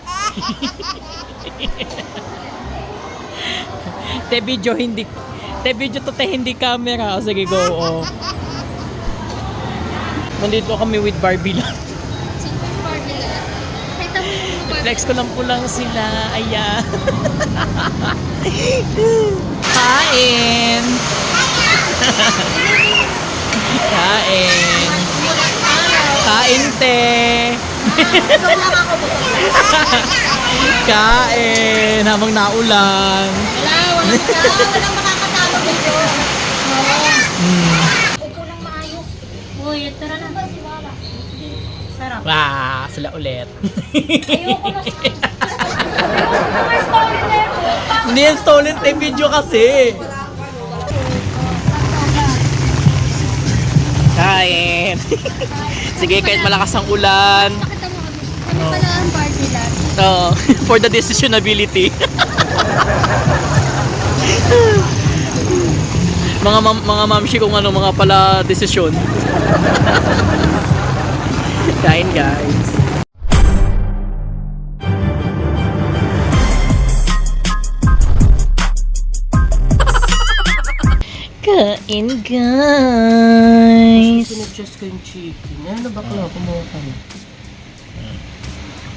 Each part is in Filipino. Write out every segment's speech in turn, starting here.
Ay! Te video hindi. Te video to te hindi camera. O sige go. Oh. Nandito kami with Barbie lang. Sino yung Barbie lang? Kita mo yung Barbie. Flex ko lang po lang sila. Ayan. Kain. Kain. Kain te. Ikaw lang ako ba? Kain. Habang naulan. Walang makakatalo dito. Upo ng maayos. Uy, tara na. Sarap. Wow, sila ulit. Ayoko na. Ayoko na story na yun. Hindi yan stolen te video kasi. Kain. Sige, kahit malakas ang ulan. Nakita mo kami. Kami pala ang Barbie lang. For the decisionability. mga mamshi kung ano mga pala desisyon. Kain guys. Kain guys. Sinadjust ko yung chicken. Ano ba kung kumuha ka niya?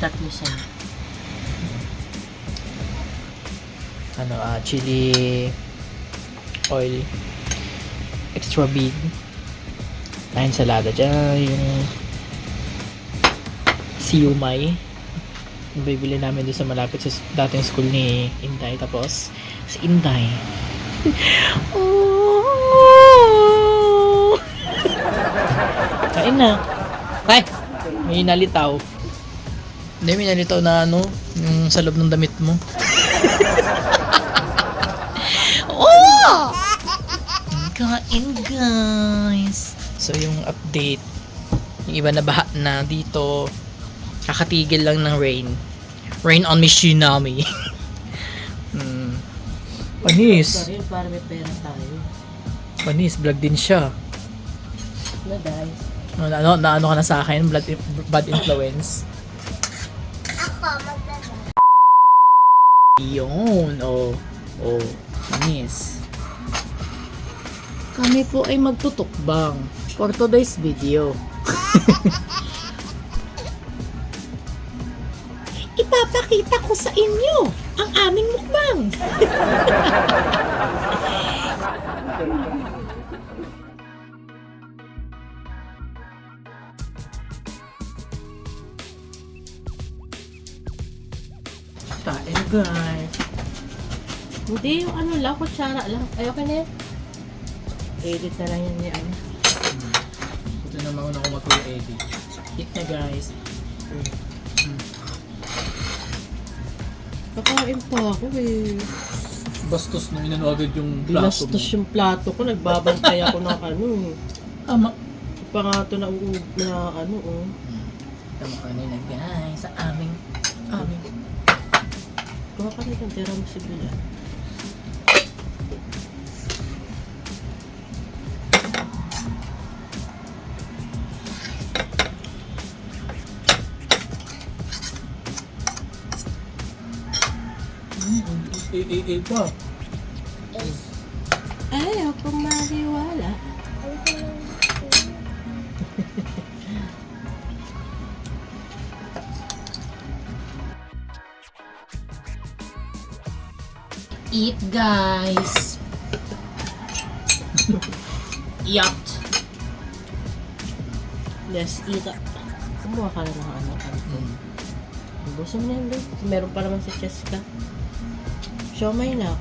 Tatlo siya. Ano, chili oil extra big. Na ensalada dyan, yung siumay. Yung bibili namin doon sa malapit sa dating school ni Inday. Tapos, si Inday. Oh! Kain na. Ay! May nalitaw. Hindi, may nalitaw na ano, yung sa loob ng damit mo. Oh! Kain guys. So yung update, yung iba na baha na dito, kakatigil lang ng rain. Rain on me tsunami. Panis. Sorry, para may pera tayo. Panis, vlog din siya. Na guys. Ano ka na sa akin? Bad influence. Yun. Oh. Panis. Kami po ay magtutukbang for today's video. Ipapakita ko sa inyo ang aming mukbang. Kain guys. Hindi, yung ano lang, kutsara lang. Ayoko na yan. Edit na lang yan niya. Ito na mauna ko mag-edit. Hit na guys. Kakain pa ako eh. Bastos na inano agad yung plato mo. Binastos yung plato ko. Nagbabantay ako ng ano. Ama. Pa nga ito na ano oh. Tama ka na guys sa aming. Kuha ka rin ang tira mo si Bila. Pa. Ayaw kong maniwala. Eat guys. Yacht. Let's eat up. Kumuha ka na ng ano. Buso mo na yun, babe. Meron pa naman si Cheska. Show my luck.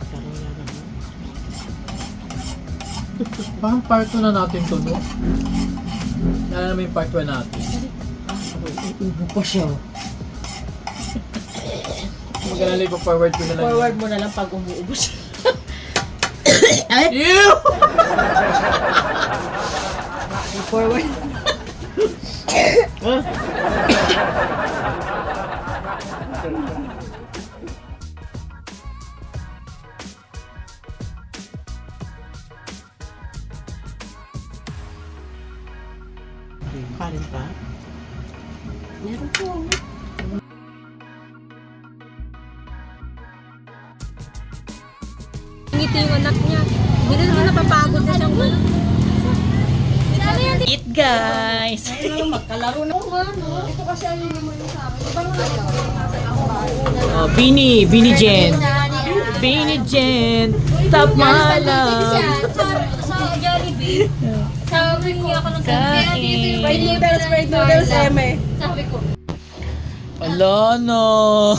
Parang wala naman. Parang part 2 na natin to, no? Yan naman yung part 1 natin. Ubo pa siya. Magalalay pa forward ko na lang. Forward mo na lang pag umuubos. Ay! Ew! Forward. Kanin pa? Meron po. Ngiti yung anak niya. Hindi na naman napapagod na siyang Eat guys! Magkalaro na. Ito kasi ano naman yung sa akin. Oh, Bini Jen. Bini Jen. Stop my love. Sa Jollibee. Sabi niya ako ng Kain. Sprite noodles, Eme. Sabi ko, Ala no.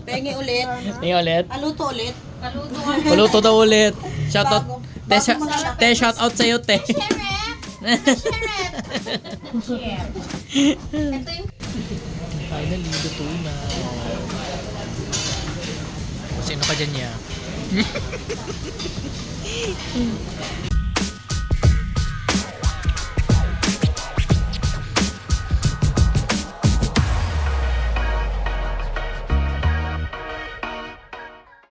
Pengi ulit. Tingnan ulit. Aluto ulit. kaluto Paluto daw ulit. Shoutout. Bago. Te, te, shoutout sa'yo, te. Ito yung Finally, luto na. Sino ka dyan niya?